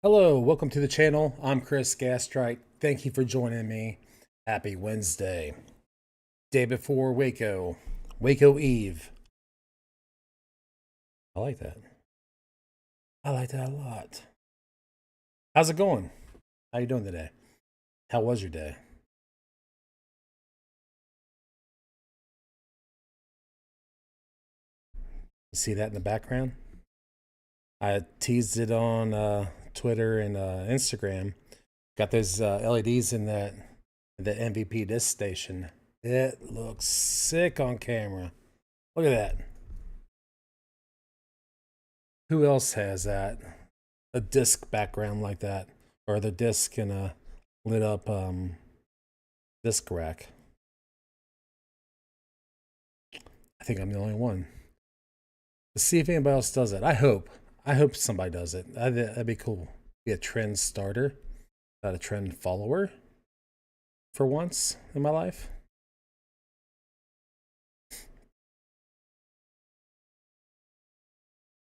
Hello, welcome to the channel. I'm Chris Gastrite. Thank you for joining me. Happy Wednesday. Day before WACO. WACO Eve. I like that. I like that a lot. How's it going? How you doing today? How was your day? You see that in the background? I teased it on Twitter and Instagram. Got those LEDs in the MVP disc station. It looks sick on camera. Look at that. Who else has that? A disc background like that, or the disc in a lit up disc rack. I think I'm the only one. Let's see if anybody else does it. I hope somebody does it. That'd be cool. Be a trend starter, not a trend follower for once in my life.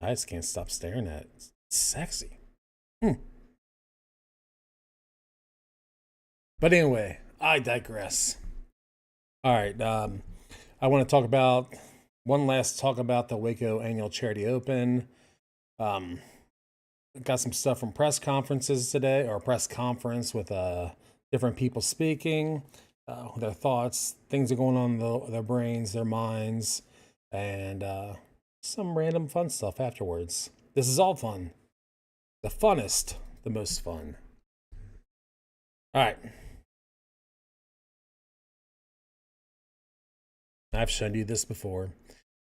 I just can't stop staring at it. It's sexy. But anyway, I digress. All right. I want to talk about one last talk about the WACO Annual Charity Open. Got some stuff from press conferences today, or press conference with different people speaking, their thoughts, things that are going on in their brains, their minds, and some random fun stuff afterwards. This is all fun. The funnest, the most fun. All right. I've shown you this before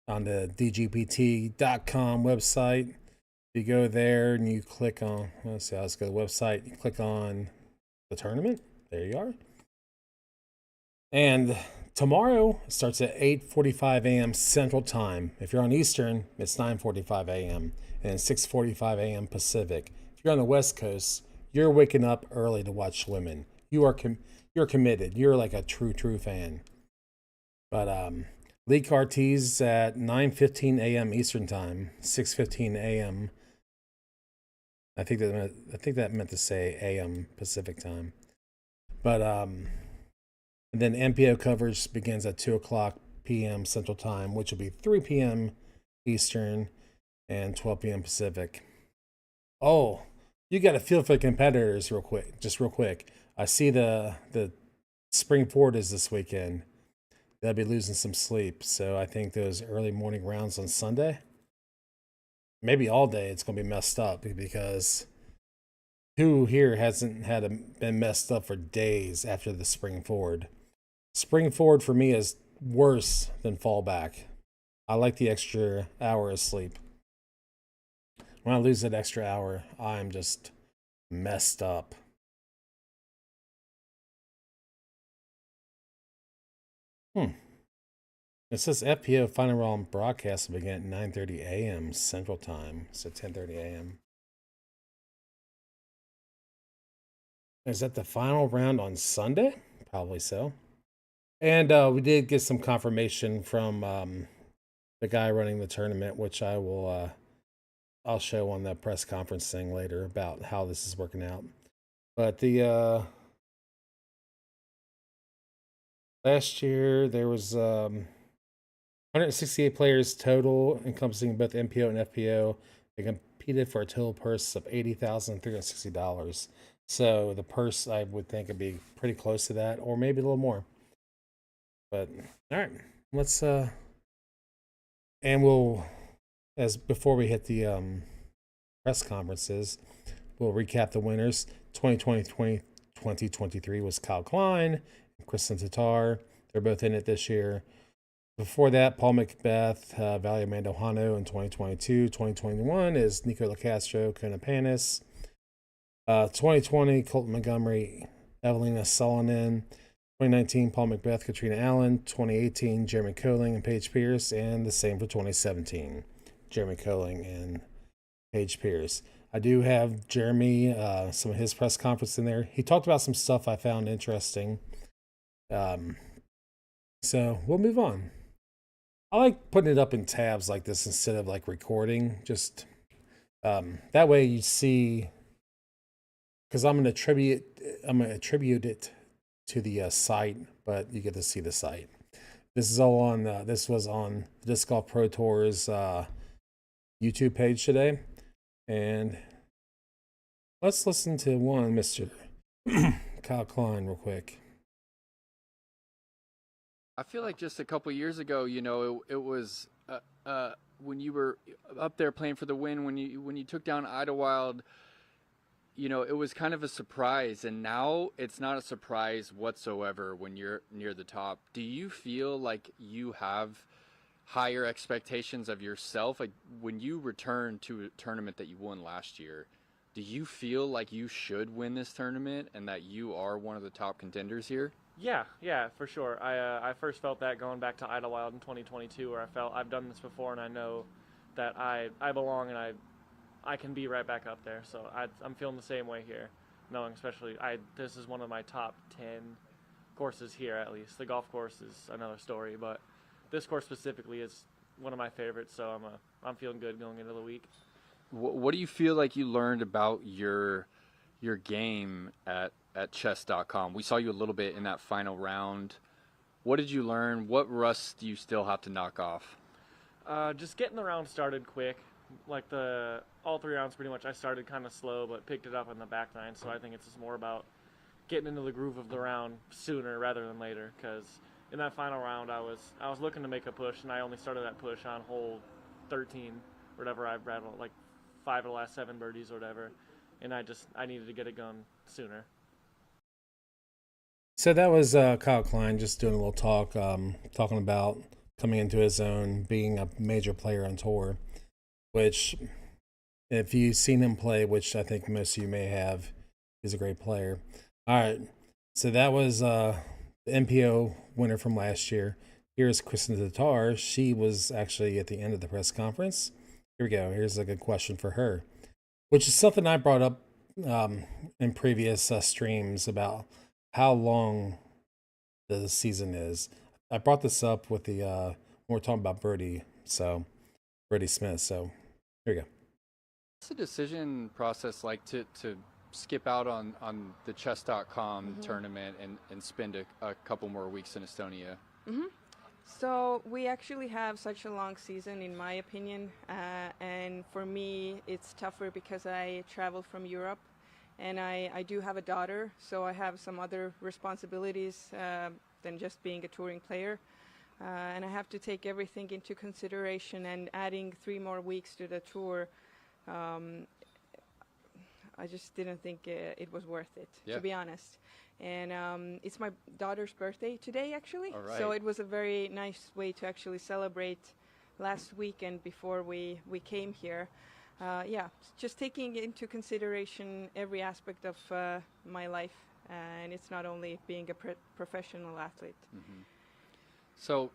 on the dgpt.com website. You go there and you click on, let's see, let's go to the website. You click on the tournament. There you are. And tomorrow starts at 8:45 a.m. Central Time. If you're on Eastern, it's 9:45 a.m. and 6:45 a.m. Pacific. If you're on the West Coast, you're waking up early to watch swimming. You're committed. You're like a true fan. But league card tees at 9:15 a.m. Eastern Time, 6:15 a.m. I think that meant to say a.m. Pacific Time. But and then MPO coverage begins at 2:00 p.m. Central Time, which will be 3 p.m. Eastern and 12 p.m. Pacific. Oh, you got to feel for the competitors real quick. I see the spring forward is this weekend. They'll be losing some sleep, so I think those early morning rounds on Sunday, maybe all day, it's gonna be messed up because who here hasn't been messed up for days after the spring forward? Spring forward for me is worse than fallback. I like the extra hour of sleep. When I lose that extra hour, I'm just messed up. It says FPO final round broadcast will begin at 9:30 a.m. Central Time, so 10:30 a.m. Is that the final round on Sunday? Probably so. And we did get some confirmation from the guy running the tournament, which I'll show on the press conference thing later about how this is working out. But the last year there was 168 players total, encompassing both MPO and FPO. They competed for a total purse of $80,360. So the purse, I would think, would be pretty close to that, or maybe a little more. But all right, let's and we'll, as before we hit the press conferences, we'll recap the winners. 2023 was Kyle Klein and Kristen Tatar. They're both in it this year. Before that, Paul Macbeth, Valerie Mandohano in 2022. 2021 is Nico LaCastro, Kona Panis. 2020, Colton Montgomery, Evelina Solonen. 2019, Paul Macbeth, Katrina Allen. 2018, Jeremy Coling and Paige Pierce. And the same for 2017, Jeremy Coling and Paige Pierce. I do have Jeremy, some of his press conference in there. He talked about some stuff I found interesting. So we'll move on. I like putting it up in tabs like this instead of like recording. Just that way you see because I'm gonna attribute it to the site, but you get to see the site. This is all on. This was on the Disc Golf Pro Tour's YouTube page today, and let's listen to one Mr. Kyle Klein real quick. I feel like just a couple years ago, it was when you were up there playing for the win, when you took down Idlewild, it was kind of a surprise, and now it's not a surprise whatsoever when you're near the top. Do you feel like you have higher expectations of yourself? Like when you return to a tournament that you won last year, do you feel like you should win this tournament and that you are one of the top contenders here? Yeah, for sure. I first felt that going back to Idlewild in 2022, where I felt I've done this before and I know that I belong and I can be right back up there. So I'm feeling the same way here, knowing especially this is one of my top 10 courses here at least. The golf course is another story, but this course specifically is one of my favorites. So I'm feeling good going into the week. What do you feel like you learned about your game at chess.com? We saw you a little bit in that final round. What did you learn? What rust do you still have to knock off? Just getting the round started quick. Like all 3 rounds pretty much I started kind of slow but picked it up in the back nine, so I think it's just more about getting into the groove of the round sooner rather than later, because in that final round I was looking to make a push and I only started that push on hole 13 or whatever. I've rattled like 5 of the last 7 birdies or whatever, and I needed to get it going sooner. So that was Kyle Klein just doing a little talk, talking about coming into his own, being a major player on tour, which if you've seen him play, which I think most of you may have, he's a great player. All right, so that was the MPO winner from last year. Here's Kristen Tatar. She was actually at the end of the press conference. Here we go. Here's a good question for her, which is something I brought up in previous streams about how long the season is. I brought this up with the when we're talking about Birdie Smith. So here we go. What's the decision process like to skip out on the chess.com tournament and spend a couple more weeks in Estonia? So we actually have such a long season, in my opinion, and for me it's tougher because I travel from Europe and I do have a daughter, so I have some other responsibilities than just being a touring player, and I have to take everything into consideration, and adding 3 more weeks to the tour, I just didn't think it was worth it, to be honest. And it's my daughter's birthday today, actually. All right. So it was a very nice way to actually celebrate last weekend before we came here. Yeah, just taking into consideration every aspect of my life, and it's not only being a professional athlete. So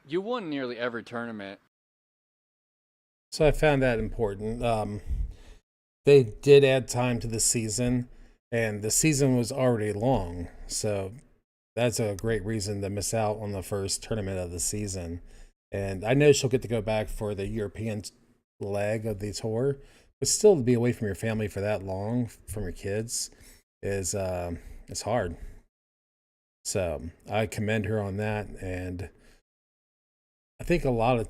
you won nearly every tournament. So I found that important. They did add time to the season, and the season was already long. So that's a great reason to miss out on the first tournament of the season. And I know she'll get to go back for the European leg of the tour, but still to be away from your family for that long, from your kids, is it's hard. So I commend her on that, and I think a lot of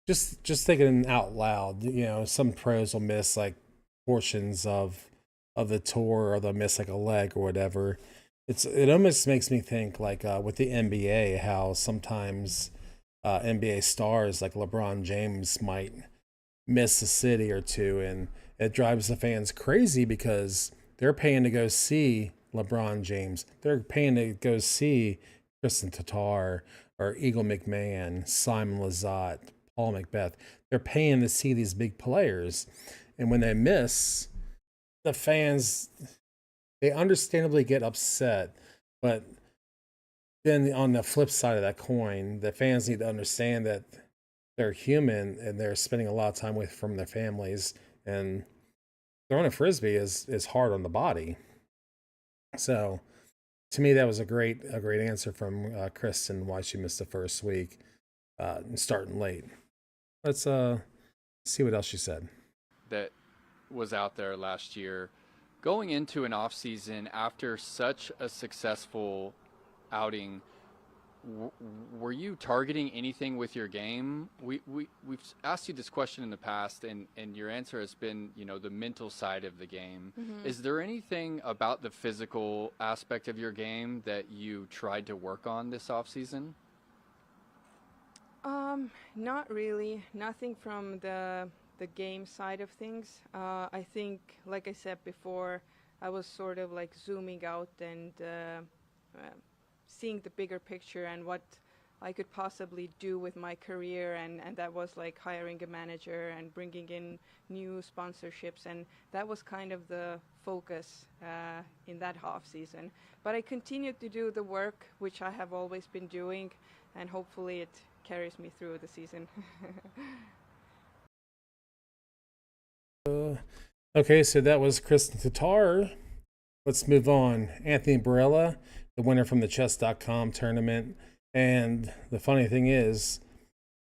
just thinking out loud, some pros will miss like portions of the tour, or they'll miss like a leg or whatever. It almost makes me think like with the NBA, how sometimes NBA stars like LeBron James might miss a city or two, and it drives the fans crazy because they're paying to go see LeBron James. They're paying to go see Kristen Tatar or Eagle McMahon, Simon Lizotte, Paul Macbeth. They're paying to see these big players, and when they miss, the fans, they understandably get upset. But then on the flip side of that coin, the fans need to understand that they're human and they're spending a lot of time away from their families, and throwing a frisbee is hard on the body. So to me, that was a great answer from Kristen, why she missed the first week and starting late. Let's see what else she said. That was out there last year. Going into an off season after such a successful outing, were you targeting anything with your game? We've asked you this question in the past, and your answer has been, you know, the mental side of the game. Is there anything about the physical aspect of your game that you tried to work on this off season? Not really. Nothing from the game side of things. I think, like I said before, I was sort of like zooming out and seeing the bigger picture and what I could possibly do with my career, and that was like hiring a manager and bringing in new sponsorships, and that was kind of the focus in that half season. But I continued to do the work which I have always been doing, and hopefully it carries me through the season. Okay, so that was Kristen Tatar. Let's move on. Anthony Barella, the winner from the chess.com tournament. And the funny thing is,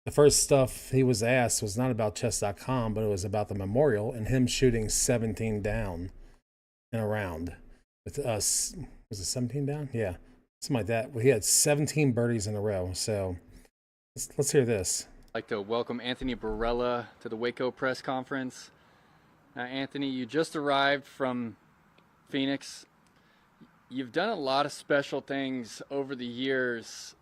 the first stuff he was asked was not about chess.com, but it was about the memorial and him shooting 17 down in a round. With us, was it 17 down? Yeah, something like that. Well, he had 17 birdies in a row. So let's hear this. I'd like to welcome Anthony Barella to the WACO press conference. Now, Anthony, you just arrived from Phoenix. You've done a lot of special things over the years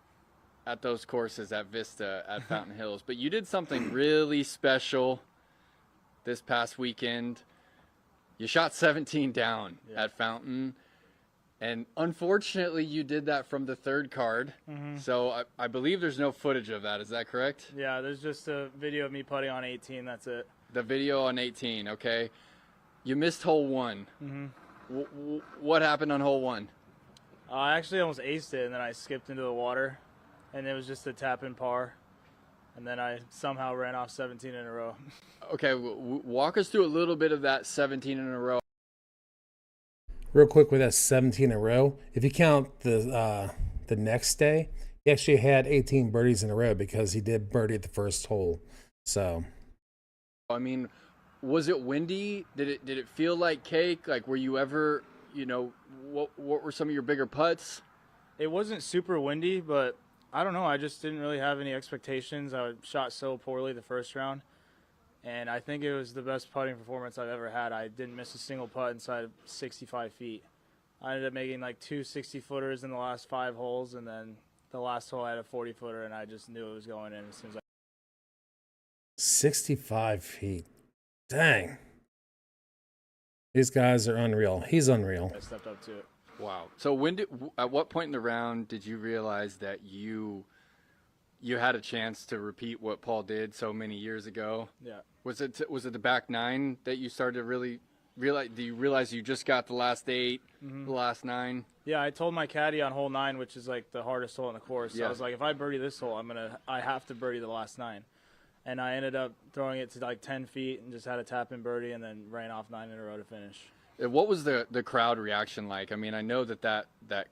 at those courses at Vista, at Fountain Hills, but you did something really special this past weekend. You shot 17 down at Fountain, and unfortunately you did that from the third card. So I believe there's no footage of that. Is that correct? Yeah, there's just a video of me putting on 18. That's it. The video on 18, okay. You missed hole 1. What happened on hole 1? I actually almost aced it, and then I skipped into the water, and it was just a tap-in par, and then I somehow ran off 17 in a row. Okay, walk us through a little bit of that 17 in a row. Real quick with that 17 in a row, if you count the next day, he actually had 18 birdies in a row because he did birdie at the first hole. So, I mean, was it windy? Did it feel like cake? Like, were you ever, you know, what were some of your bigger putts? It wasn't super windy, but I don't know. I just didn't really have any expectations. I shot so poorly the first round, and I think it was the best putting performance I've ever had. I didn't miss a single putt inside of 65 feet. I ended up making like 2 60-footers in the last 5 holes, and then the last hole I had a 40-footer, and I just knew it was going in as soon as I 65 feet. Dang. These guys are unreal. He's unreal. stepped up to it. Wow. So at what point in the round did you realize that you had a chance to repeat what Paul did so many years ago? Yeah. Was it the back 9 that you started to really realize? Do you realize you just got the last 8, the last 9? Yeah, I told my caddy on hole 9, which is like the hardest hole in the course. So I was like, if I birdie this hole, I have to birdie the last 9. And I ended up throwing it to like 10 feet and just had a tap-in birdie and then ran off 9 in a row to finish. What was the crowd reaction like? I mean, I know that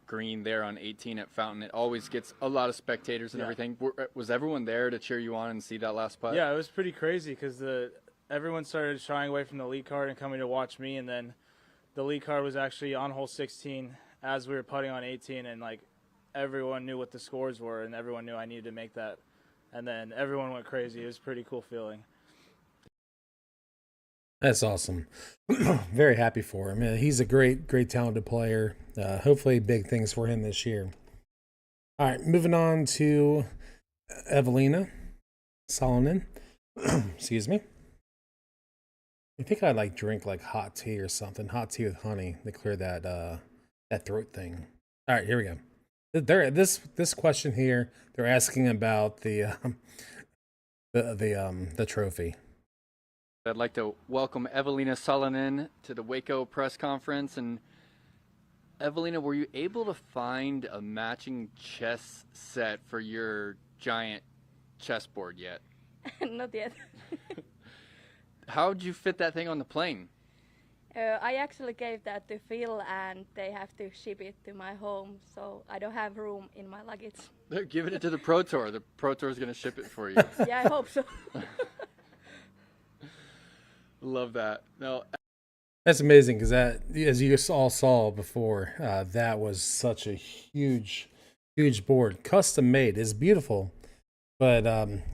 green there on 18 at Fountain, it always gets a lot of spectators and everything. Was everyone there to cheer you on and see that last putt? Yeah, it was pretty crazy because everyone started shying away from the lead card and coming to watch me, and then the lead card was actually on hole 16 as we were putting on 18, and like everyone knew what the scores were and everyone knew I needed to make that. And then everyone went crazy. It was a pretty cool feeling. That's awesome. Very happy for him. He's a great talented player. Hopefully big things for him this year. All right, moving on to Evelina Salonen. Excuse me. I think I'd like drink like hot tea or something. Hot tea with honey to clear that throat thing. All right, here we go. This question here, they're asking about the trophy. I'd like to welcome Evelina Salonen to the WACO press conference. And Evelina, were you able to find a matching chess set for your giant chessboard yet? Not yet. How'd you fit that thing on the plane? I actually gave that to Phil, and they have to ship it to my home, so I don't have room in my luggage. They're giving it to the Pro Tour. The Pro Tour is going to ship it for you. Yeah, I hope so. Love that. Now, That's amazing because that, as you all saw before, that was such a huge board, custom made. It's beautiful, but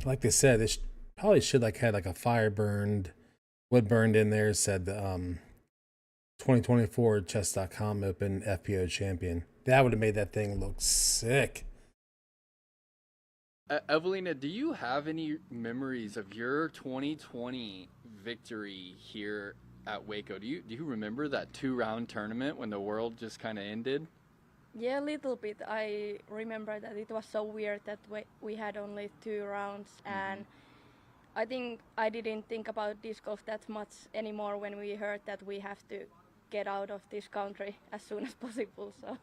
like they said, they probably should like had like a fire burned, wood burned in there. Said 2024 chess.com Open FPO champion. That would have made that thing look sick. Evelina, do you have any memories of your 2020 victory here at Waco? Do you remember that 2-round tournament when the world just kind of ended? Yeah, a little bit. I remember that it was so weird that we had only 2 rounds, and I think I didn't think about disc golf that much anymore when we heard that we have to get out of this country as soon as possible. So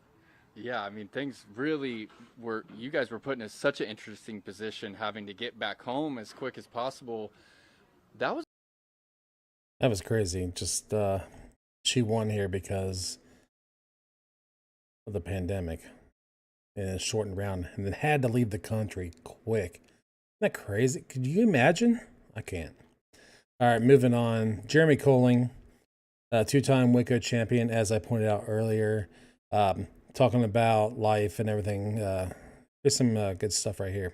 Yeah, I mean, things really were, you guys were put in such an interesting position having to get back home as quick as possible. That was That was crazy. Just she won here because of the pandemic in a shortened round, and then had to leave the country quick. Isn't that crazy? Could you imagine? I can't. All right, moving on. Jeremy Colling, two-time WACO champion, as I pointed out earlier. Talking about life and everything. There's some good stuff right here.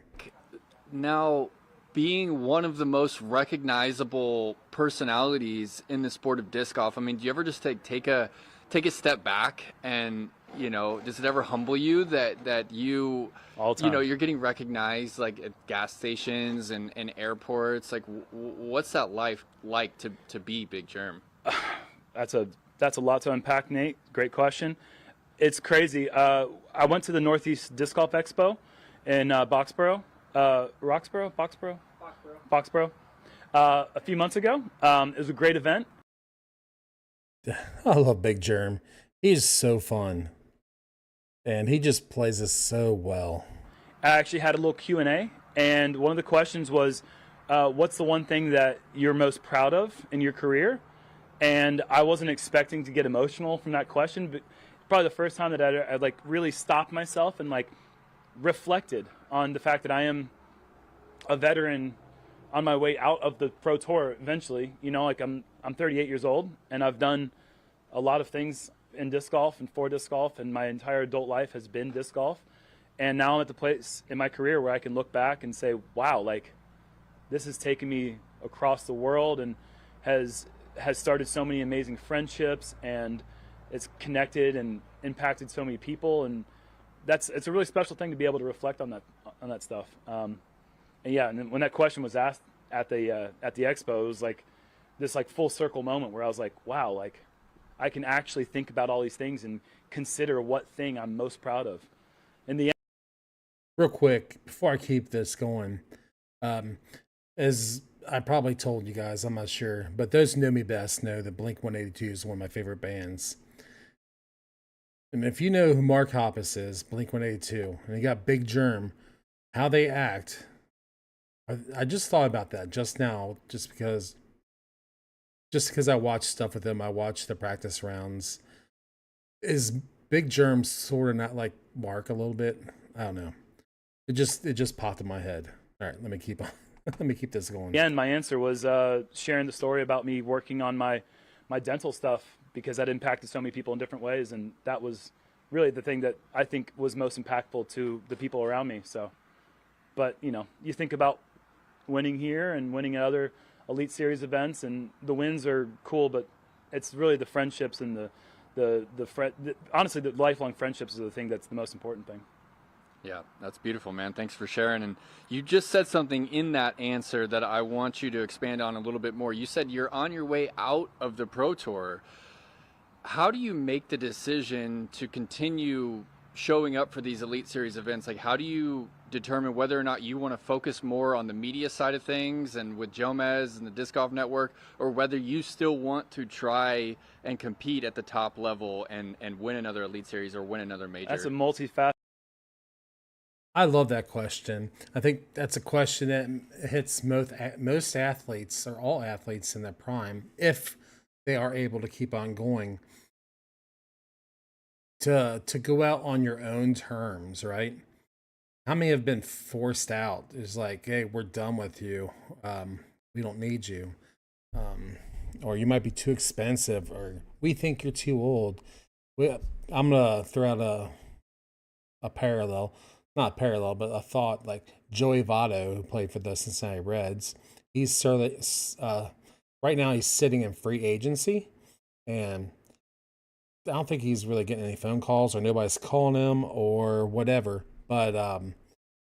now being one of the most recognizable personalities in the sport of disc golf. I mean, do you ever just take a step back and, does it ever humble you that you All the time. you're getting recognized like at gas stations and airports? Like, what's that life like to be Big Germ? That's a lot to unpack, Nate. Great question. It's crazy. I went to the Northeast Disc Golf Expo in Boxborough, a few months ago. It was a great event. I love Big Germ. He's so fun, and he just plays us so well. I actually had a little Q&A, and one of the questions was, what's the one thing that you're most proud of in your career? And I wasn't expecting to get emotional from that question, but probably the first time that I like really stopped myself and like reflected on the fact that I am a veteran on my way out of the pro tour eventually. Like I'm 38 years old, and I've done a lot of things in disc golf and for disc golf, and my entire adult life has been disc golf. And now I'm at the place in my career where I can look back and say, wow, like this has taken me across the world and has started so many amazing friendships, and it's connected and impacted so many people, and it's a really special thing to be able to reflect on that stuff. And then when that question was asked at the expo, it was like this like full circle moment where I was like, wow, like I can actually think about all these things and consider what thing I'm most proud of. In the end, Real quick, before I keep this going, as I probably told you guys, I'm not sure, but those who know me best know that Blink 182 is one of my favorite bands. And if you know who Mark Hoppus is, Blink 182, and you got Big Germ, how they act, I just thought about that just now, just because I watch stuff with them. I watch the practice rounds. Is Big Germ sort of not like Mark a little bit? I don't know. It just popped in my head. All right, let me keep on. Let me keep this going. again, my answer was sharing the story about me working on my dental stuff, because that impacted so many people in different ways, and that was really the thing that I think was most impactful to the people around me. So, but you think about winning here and winning at other Elite Series events, and the wins are cool, but it's really the friendships and honestly the lifelong friendships are the thing that's the most important thing. Yeah, that's beautiful, man. Thanks for sharing. And you just said something in that answer that I want you to expand on a little bit more. You said you're on your way out of the Pro Tour. How do you make the decision to continue showing up for these Elite Series events? Like, how do you determine whether or not you want to focus more on the media side of things and with Jomez and the Disc Golf Network, or whether you still want to try and compete at the top level and win another Elite Series or win another major? That's a multifaceted. I love that question. I think that's a question that hits most athletes, or all athletes in their prime, if they are able to keep on going. To go out on your own terms, right? How many have been forced out? It's like, hey, we're done with you. We don't need you. or you might be too expensive, or we think you're too old. I'm gonna throw out a parallel, not parallel, but a thought. Like Joey Votto, who played for the Cincinnati Reds, he's certainly right now he's sitting in free agency, and I don't think he's really getting any phone calls or nobody's calling him or whatever. But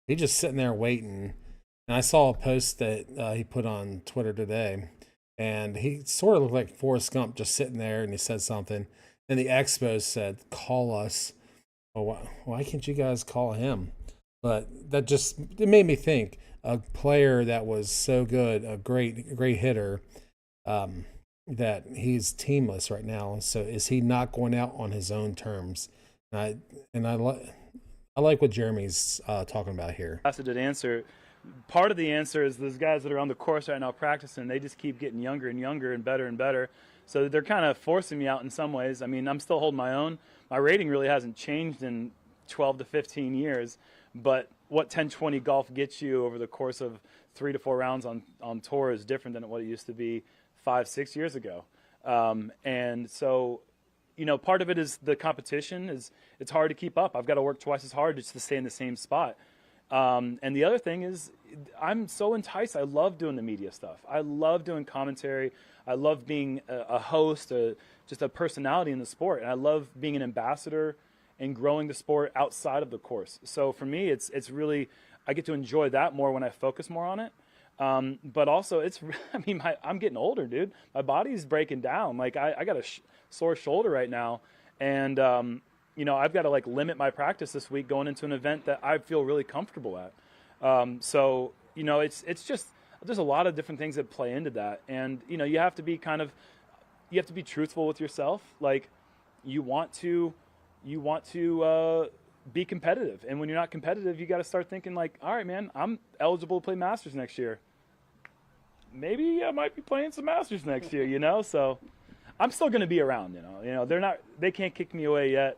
he's just sitting there waiting. And I saw a post that he put on Twitter today, and he sort of looked like Forrest Gump just sitting there, and he said something. And the Expos said, "Call us." Well, why can't you guys call him? But that just it made me think. A player that was so good, a great hitter, that he's teamless right now. So is he not going out on his own terms? I like what Jeremy's talking about here. Faceted answer. Part of the answer is those guys that are on the course right now practicing, they just keep getting younger and younger and better and better. So they're kind of forcing me out in some ways. I mean, I'm still holding my own. My rating really hasn't changed in 12 to 15 years, but what 10-20 golf gets you over the course of 3 to 4 rounds on tour is different than what it used to be 5-6 years ago. And so, you know, part of it is the competition is it's hard to keep up. I've got to work twice as hard just to stay in the same spot. And the other thing is I'm so enticed. I love doing the media stuff. I love doing commentary. I love being a host, just a personality in the sport. And I love being an ambassador and growing the sport outside of the course. So for me, it's really, I get to enjoy that more when I focus more on it. But also I mean, I'm getting older, dude. My body's breaking down. Like I got a sore shoulder right now. And, you know, I've got to like limit my practice this week going into an event that I feel really comfortable at. So, you know, it's just, there's a lot of different things that play into that. And, you know, you have to be truthful with yourself. Like you want to be competitive. And when you're not competitive, you got to start thinking like, all right, man, I'm eligible to play Masters next year. Maybe I might be playing some Masters next year, you know? So I'm still going to be around, you know, they can't kick me away yet.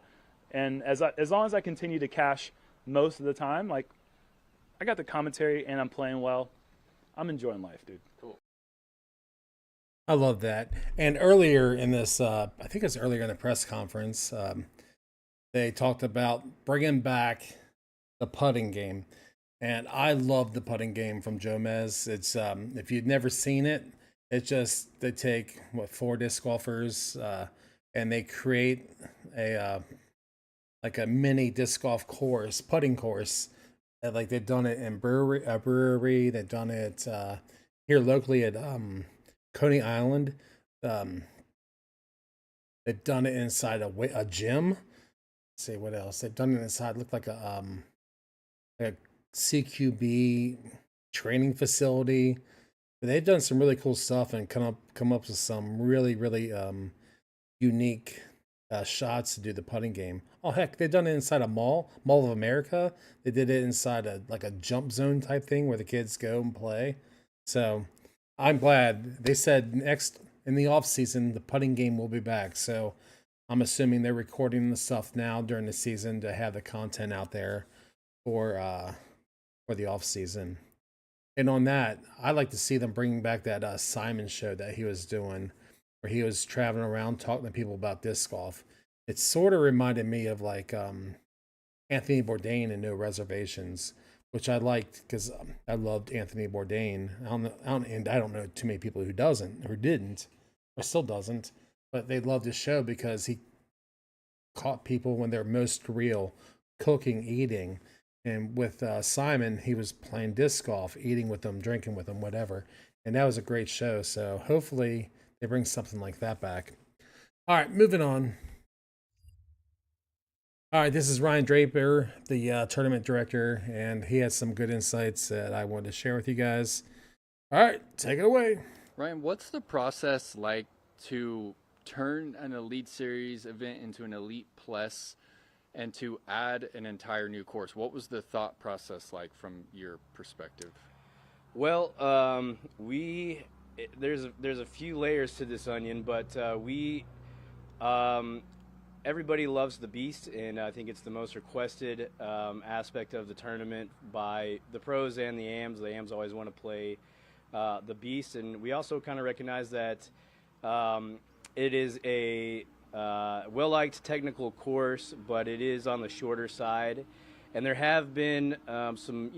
And as long as I continue to cash most of the time, like I got the commentary and I'm playing well, I'm enjoying life, dude. Cool. I love that. And earlier in this, I think it was earlier in the press conference, they talked about bringing back the putting game. And I love the putting game from Jomez. It's if you've never seen it, it's just they take 4 disc golfers and they create a like a mini disc golf course, putting course. And like they've done it in brewery. They've done it here locally at Coney Island. They've done it inside a gym. Let's see what else they've done it inside. Looked like a CQB training facility. But they've done some really cool stuff and come up with some really unique shots to do the putting game. Oh heck, they've done it inside a Mall of America. They did it inside a jump zone type thing where the kids go and play. So I'm glad they said next in the off season the putting game will be back. So I'm assuming they're recording the stuff now during the season to have the content out there for the off season. And on that, I like to see them bringing back that Simon show that he was doing, where he was traveling around talking to people about disc golf. It sort of reminded me of like Anthony Bourdain in No Reservations, which I liked because I loved Anthony Bourdain. I don't know too many people who didn't, or still doesn't, but they loved his show because he caught people when they're most real, cooking, eating. And with Simon, he was playing disc golf, eating with them, drinking with them, whatever. And that was a great show. So hopefully they bring something like that back. All right, moving on. All right, this is Ryan Draper, the tournament director, and he has some good insights that I wanted to share with you guys. All right, take it away. Ryan, what's the process like to turn an Elite Series event into an Elite Plus and to add an entire new course? What was the thought process like from your perspective? Well, there's a few layers to this onion, but everybody loves the Beast, and I think it's the most requested aspect of the tournament by the pros and the AMs. The AMs always want to play the Beast, and we also kind of recognize that It is a well-liked technical course, but it is on the shorter side, and there have been some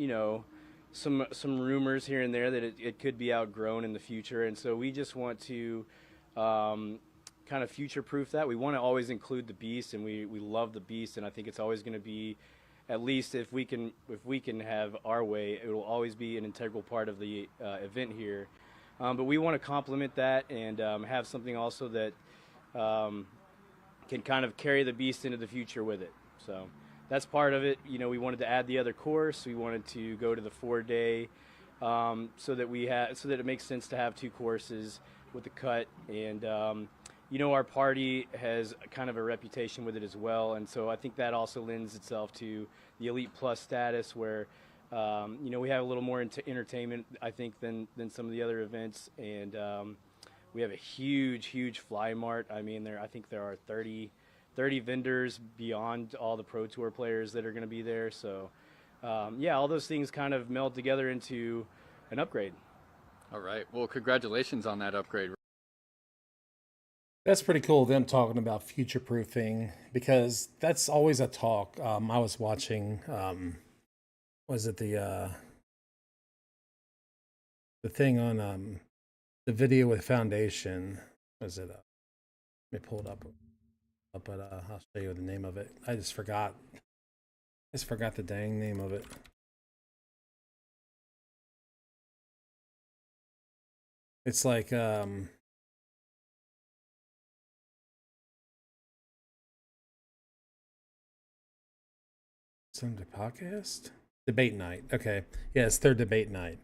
rumors here and there that it could be outgrown in the future, and so we just want to kind of future-proof that. We want to always include the beast, and we love the beast, and I think it's always going to be, at least if we can have our way, it will always be an integral part of the event here. But we want to complement that and have something also that can kind of carry the beast into the future with it. So that's part of it. You know, we wanted to add the other course. We wanted to go to the 4-day so that it makes sense to have 2 courses with the cut. And you know, our party has kind of a reputation with it as well, and so I think that also lends itself to the Elite Plus status, where you know, we have a little more entertainment, I think, than some of the other events, and we have a huge fly mart. I mean, I think there are 30 vendors beyond all the Pro Tour players that are going to be there. So yeah, all those things kind of meld together into an upgrade. All right. Well, congratulations on that upgrade. That's pretty cool, them talking about future proofing, because that's always a talk. I was watching, was it the thing on the video with Foundation? Was it? Let me pull it up, but I'll show you the name of it. I just forgot the dang name of it. It's like some podcast debate night. Okay, yeah, it's their debate night,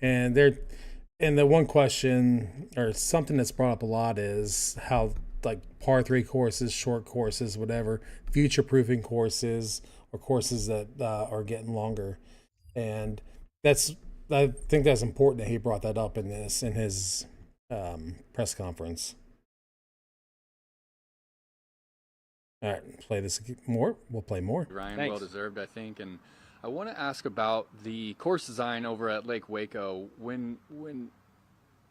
and the one question or something that's brought up a lot is how, like, par 3 courses, short courses, whatever, future proofing courses or courses that are getting longer, and I think that's important that he brought that up in his press conference. All right, play this more. We'll play more. Ryan, Thanks. well deserved, I think. And I want to ask about the course design over at Lake Waco.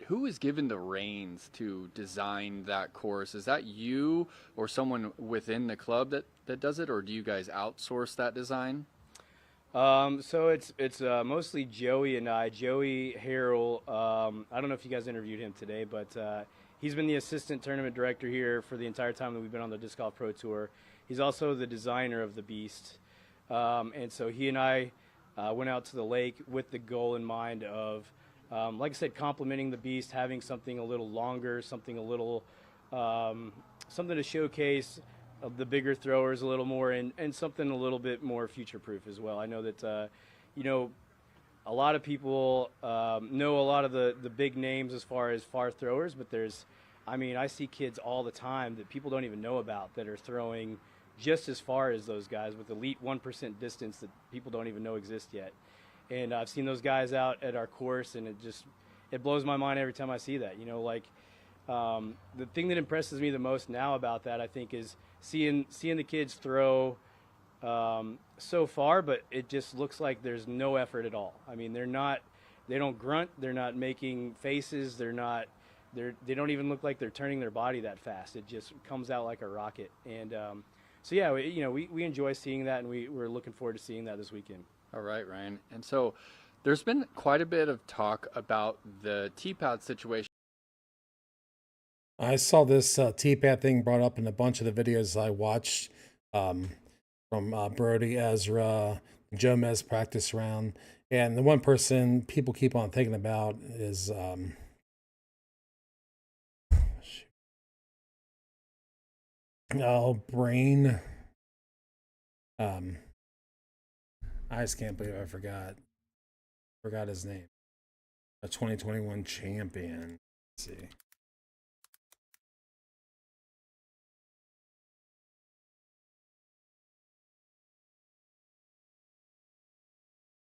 Who is given the reins to design that course? Is that you or someone within the club that does it, or do you guys outsource that design? So it's mostly Joey and I. Joey Harrell, I don't know if you guys interviewed him today, but he's been the assistant tournament director here for the entire time that we've been on the Disc Golf Pro Tour. He's also the designer of the Beast. And so he and I went out to the lake with the goal in mind of, like I said, complementing the Beast, having something a little longer, something a little, something to showcase the bigger throwers a little more, and something a little bit more future-proof as well. I know that, you know, a lot of people know a lot of the big names as far as far throwers, but I see kids all the time that people don't even know about that are throwing just as far as those guys with elite 1% distance that people don't even know exist yet. And I've seen those guys out at our course, and it blows my mind every time I see that. You know, like the thing that impresses me the most now about that, I think, is seeing the kids throw so far, but it just looks like there's no effort at all. I mean, they don't grunt, they're not making faces, they don't even look like they're turning their body that fast. It just comes out like a rocket. And so yeah, we enjoy seeing that, and we're looking forward to seeing that this weekend. All right, Ryan. And so there's been quite a bit of talk about the T-pad situation. I saw this T-pad thing brought up in a bunch of the videos I watched from Brody, Ezra, Jomez practice round. And the one person people keep on thinking about is Brain. I just can't believe I forgot his name. A 2021 champion. Let's see.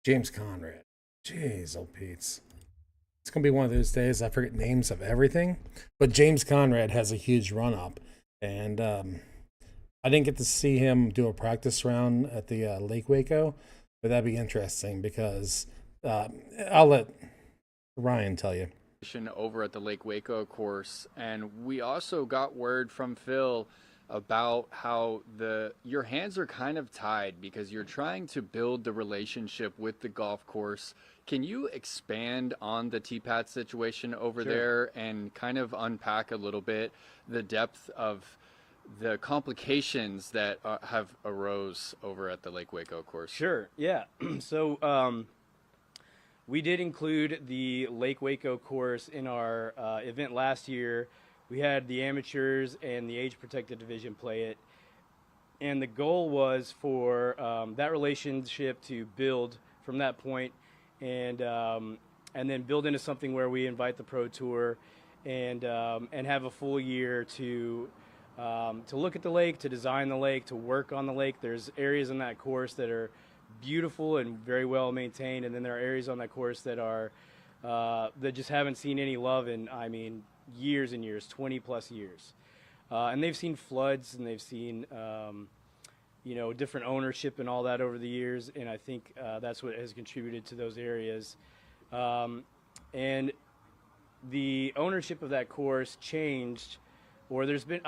James Conrad. Jeez, old Pete's. It's going to be one of those days I forget names of everything. But James Conrad has a huge run-up. And I didn't get to see him do a practice round at the Lake Waco. But that'd be interesting because I'll let Ryan tell you. over at the Lake Waco course, and we also got word from Phil about how your hands are kind of tied because you're trying to build the relationship with the golf course. Can you expand on the tee pad situation over Sure. there and kind of unpack a little bit the depth of the complications that have arose over at the Lake Waco course? Sure. Yeah. So we did include the Lake Waco course in our event last year. We had the amateurs and the age protected division play it, and the goal was for that relationship to build from that point, and then build into something where we invite the pro tour, and have a full year to look at the lake, to design the lake, to work on the lake. There's areas in that course that are beautiful and very well maintained, and then there are areas on that course that are that just haven't seen any love in, I mean, years and years, 20 plus years. And they've seen floods, and they've seen different ownership and all that over the years, and I think that's what has contributed to those areas. And the ownership of that course changed, or there's been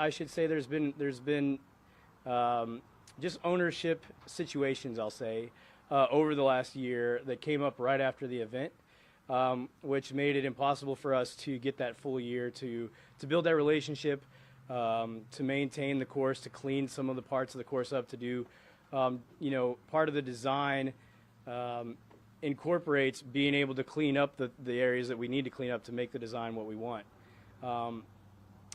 just ownership situations, I'll say, over the last year that came up right after the event, which made it impossible for us to get that full year to build that relationship, to maintain the course, to clean some of the parts of the course up, to do, part of the design incorporates being able to clean up the areas that we need to clean up to make the design what we want.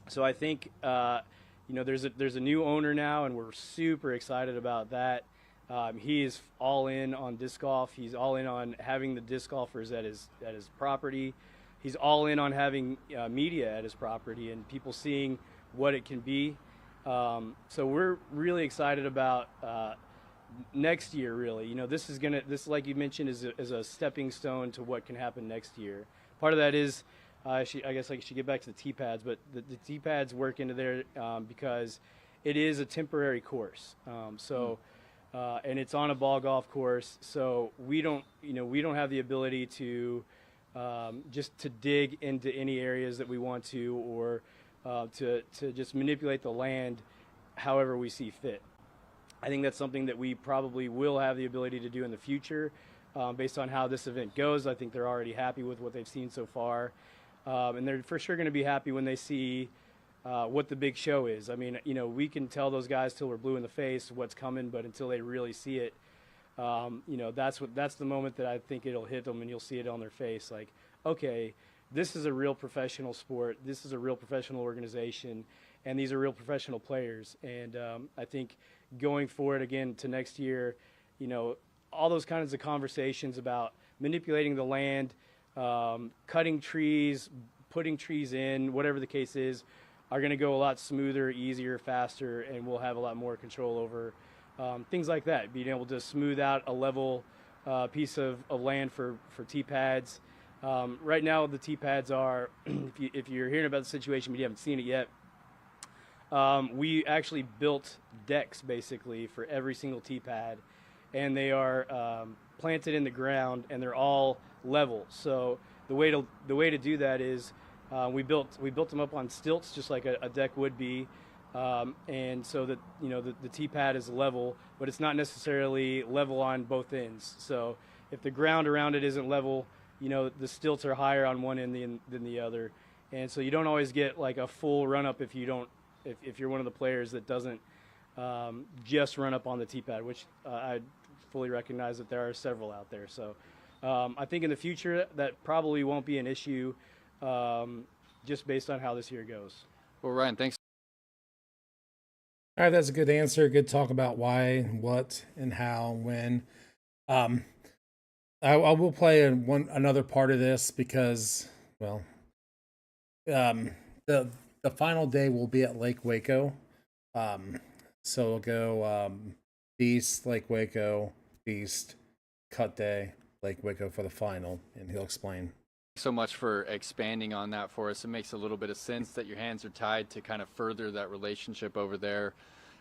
So I think, there's a new owner now, and we're super excited about that. He is all in on disc golf. He's all in on having the disc golfers at his property. He's all in on having media at his property and people seeing what it can be. So we're really excited about next year. Really, this, like you mentioned, is a stepping stone to what can happen next year. Part of that is, I guess I should get back to the tee pads, but the tee pads work into there because it is a temporary course. And it's on a ball golf course, so we don't have the ability to just to dig into any areas that we want to, or to just manipulate the land however we see fit. I think that's something that we probably will have the ability to do in the future, based on how this event goes. I think they're already happy with what they've seen so far. And they're for sure going to be happy when they see what the big show is. I mean, we can tell those guys till we're blue in the face what's coming, but until they really see it, that's the moment that I think it'll hit them, and you'll see it on their face. Like, okay, this is a real professional sport. This is a real professional organization, and these are real professional players. And I think going forward again to next year, all those kinds of conversations about manipulating the land, cutting trees, putting trees in, whatever the case is, are going to go a lot smoother, easier, faster, and we'll have a lot more control over things like that. Being able to smooth out a level piece of land for tee pads. Right now, the tee pads are, if you're hearing about the situation but you haven't seen it yet, we actually built decks basically for every single tee pad, and they are planted in the ground, and they're all level. So the way to do that is we built them up on stilts, just like a deck would be, and so that the tee pad is level, but it's not necessarily level on both ends. So if the ground around it isn't level, the stilts are higher on one end than the other, and so you don't always get like a full run up if you're one of the players that doesn't just run up on the tee pad, which I fully recognize that there are several out there. So I think in the future that probably won't be an issue, just based on how this year goes. Well, Ryan, thanks. All right, that's a good answer. Good talk about why, what, and how, when. I will play another part of this because, well, the final day will be at Lake Waco. So we'll go Beast, Lake Waco, Beast, Cut Day, Lake Waco for the final, and he'll explain. So much for expanding on that for us. It makes a little bit of sense that your hands are tied to kind of further that relationship over there.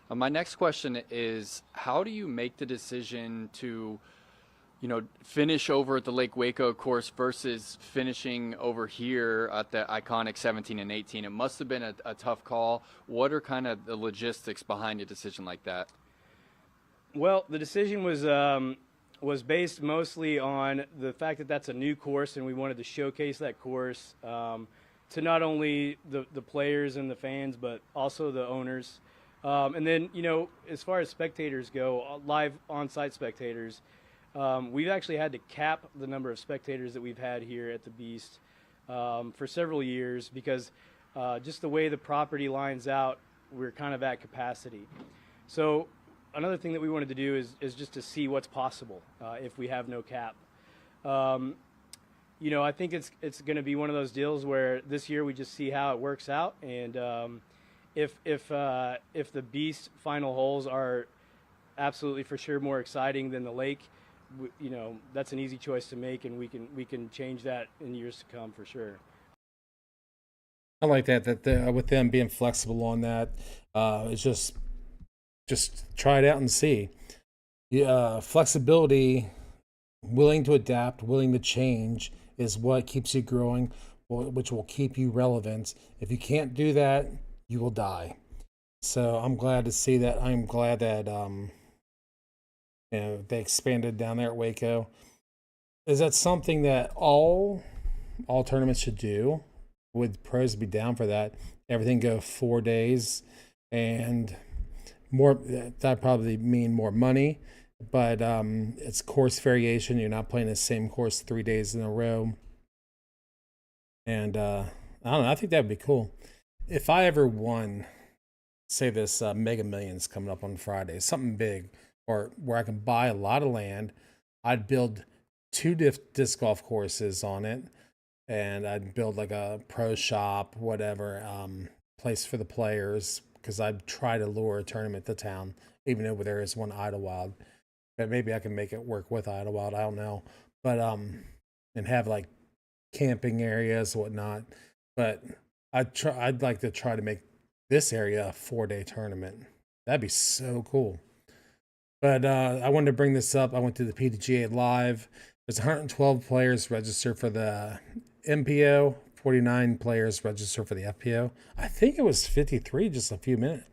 My next question is, how do you make the decision to finish over at the Lake Waco course versus finishing over here at the iconic 17 and 18. It must have been a tough call. What are kind of the logistics behind a decision like that? Well, the decision was based mostly on the fact that that's a new course, and we wanted to showcase that course to not only the players and the fans, but also the owners. And then, as far as spectators go, live on-site spectators, we've actually had to cap the number of spectators that we've had here at the Beast for several years because just the way the property lines out, we're kind of at capacity. So another thing that we wanted to do is just to see what's possible if we have no cap. I think it's going to be one of those deals where this year we just see how it works out, and if the Beast final holes are absolutely for sure more exciting than the Lake, that's an easy choice to make, and we can change that in years to come for sure. I like that with them being flexible on that. It's just try it out and see. Flexibility, willing to adapt, willing to change is what keeps you growing, which will keep you relevant. If you can't do that, you will die. So I'm glad to see that. I'm glad that they expanded down there at Waco. Is that something that all tournaments should do? Would pros be down for that? Everything go 4 days, and more. That probably mean more money, but it's course variation. You're not playing the same course 3 days in a row, and I don't know. I think that would be cool. If I ever won, say this Mega Millions coming up on Friday, something big, or where I can buy a lot of land, I'd build 2 disc golf courses on it, and I'd build like a pro shop, whatever, place for the players, because I'd try to lure a tournament to town, even though there is one Idlewild. But maybe I can make it work with Idlewild, I don't know. But and have like camping areas, whatnot. But I'd like to try to make this area a 4-day tournament. That'd be so cool. But I wanted to bring this up. I went to the PDGA Live. There's 112 players registered for the MPO, 49 players registered for the FPO. I think it was 53 just a few minutes,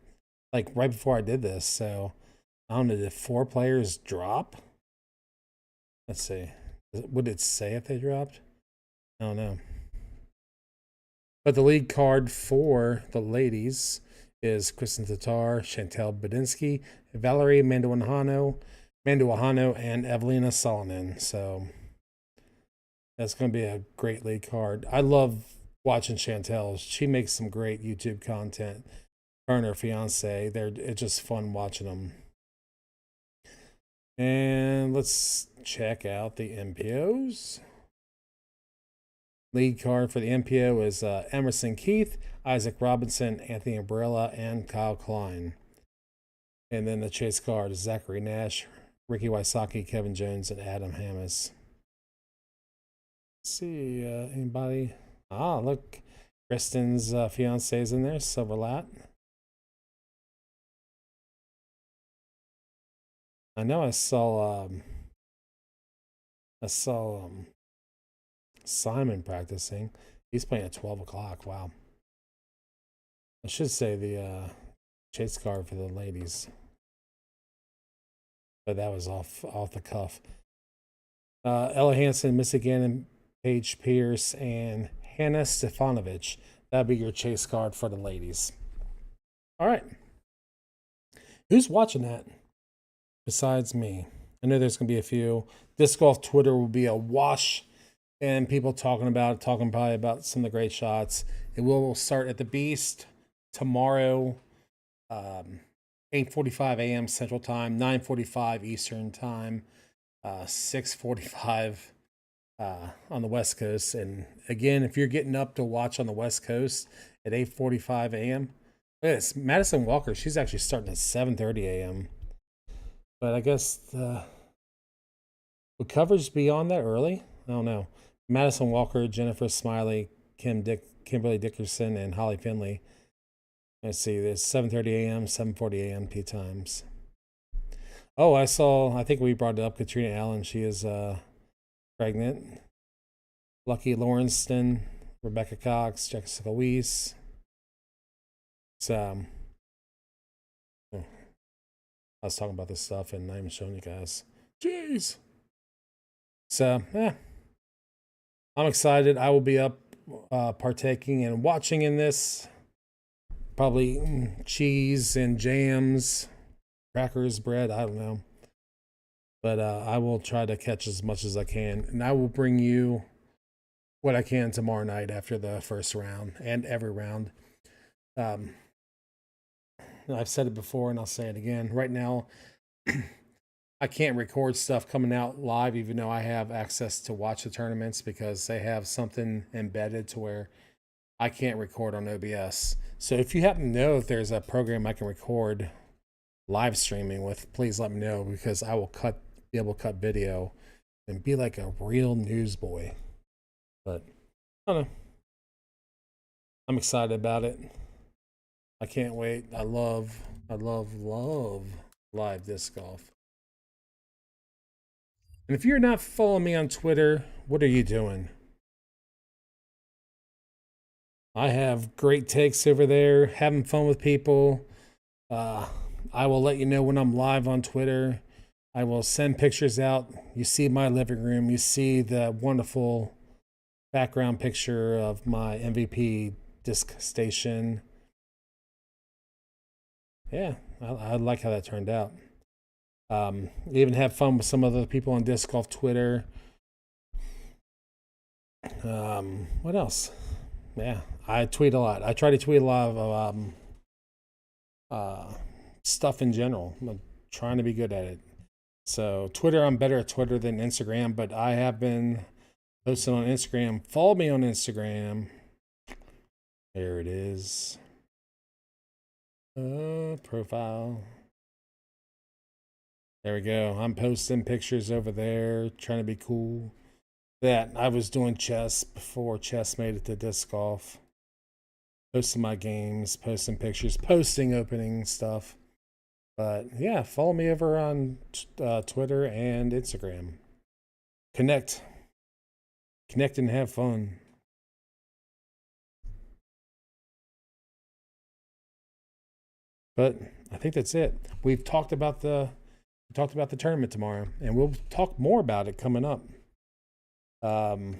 like right before I did this. So I don't know, did 4 players drop? Let's see. Would it say if they dropped? I don't know. But the lead card for the ladies is Kristen Tatar, Chantel Badinsky, Valerie Manduahano, and Evelina Solonen. So that's going to be a great lead card. I love watching Chantel. She makes some great YouTube content. Her and her fiance, it's just fun watching them. And let's check out the MPOs. Lead card for the MPO is Emerson Keith, Isaac Robinson, Anthony Umbrella, and Kyle Klein. And then the chase card is Zachary Nash, Ricky Wysocki, Kevin Jones, and Adam Hammes. Let's see, anybody? Look, Kristen's fiance is in there, Silverlat. I know I saw Simon practicing. He's playing at 12 o'clock. Wow. I should say the chase card for the ladies, but that was off the cuff. Ella Hansen, Missy Gannon, Paige Pierce, and Hannah Stefanovic. That'd be your chase card for the ladies. All right. Who's watching that besides me? I know there's going to be a few. Disc Golf Twitter will be awash, and people talking probably about some of the great shots. It will start at the Beast tomorrow, 8:45 a.m. Central Time, 9:45 Eastern Time, 6:45 on the West Coast. And again, if you're getting up to watch on the West Coast at 8:45 a.m., it's Madison Walker. She's actually starting at 7:30 a.m. But I guess would coverage be on that early? I don't know. Madison Walker, Jennifer Smiley, Kimberly Dickerson, and Holly Finley. Let's see, there's 7:30 a.m., 7:40 a.m. P times. Oh, I think we brought it up, Katrina Allen. She is pregnant. Lucky Lawrenceston, Rebecca Cox, Jessica Weiss. So, I was talking about this stuff and not even showing you guys. Jeez. So, yeah. I'm excited. I will be up partaking and watching in this. Probably eating cheese and jams, crackers, bread, I don't know. But I will try to catch as much as I can. And I will bring you what I can tomorrow night after the first round and every round. I've said it before and I'll say it again. Right now, I can't record stuff coming out live, even though I have access to watch the tournaments, because they have something embedded to where I can't record on OBS. So if you happen to know if there's a program I can record live streaming with, please let me know, because I will be able to cut video and be like a real newsboy. But I don't know. I'm excited about it. I can't wait. I love live disc golf. And if you're not following me on Twitter, what are you doing? I have great takes over there, having fun with people. I will let you know when I'm live on Twitter. I will send pictures out. You see my living room. You see the wonderful background picture of my MVP disc station. Yeah, I like how that turned out. Even have fun with some other people on disc golf Twitter. What else? Yeah, I tweet a lot. I try to tweet a lot of stuff in general. I'm trying to be good at it. So Twitter, I'm better at Twitter than Instagram, but I have been posting on Instagram. Follow me on Instagram. There it is. Profile. There we go. I'm posting pictures over there, trying to be cool. That I was doing chess before chess made it to disc golf. Posting my games, posting pictures, posting opening stuff. But yeah, follow me over on Twitter and Instagram. Connect and have fun. But I think that's it. We've talked about the tournament tomorrow, and we'll talk more about it coming up. There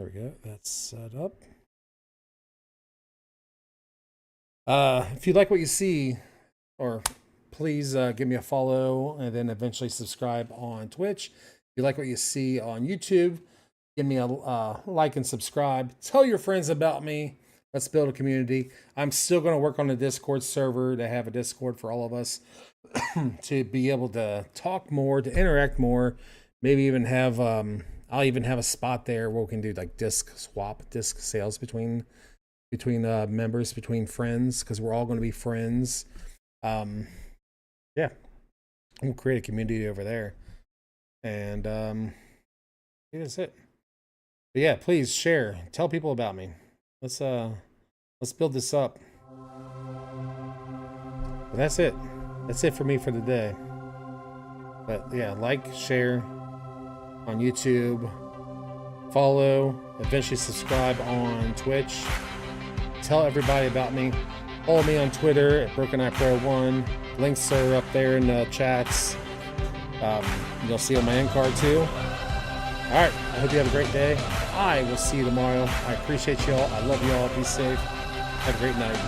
we go. That's set up. If you like what you see, or please give me a follow and then eventually subscribe on Twitch. If you like what you see on YouTube, give me a like and subscribe. Tell your friends about me. Let's build a community. I'm still going to work on the Discord server to have a Discord for all of us to be able to talk more, to interact more. Maybe even have, I'll even have a spot there where we can do like disc swap, disc sales between members, between friends, because we're all going to be friends. Yeah, we'll create a community over there. And I think that's it. But yeah, please share. Tell people about me. Let's build this up. But that's it. That's it for me for the day. But yeah, like, share on YouTube, follow, eventually subscribe on Twitch. Tell everybody about me. Follow me on Twitter at BrokenEyePro1. Links are up there in the chats. You'll see on my end card too. All right, I hope you have a great day. I will see you tomorrow. I appreciate y'all. I love y'all. Be safe. Have a great night.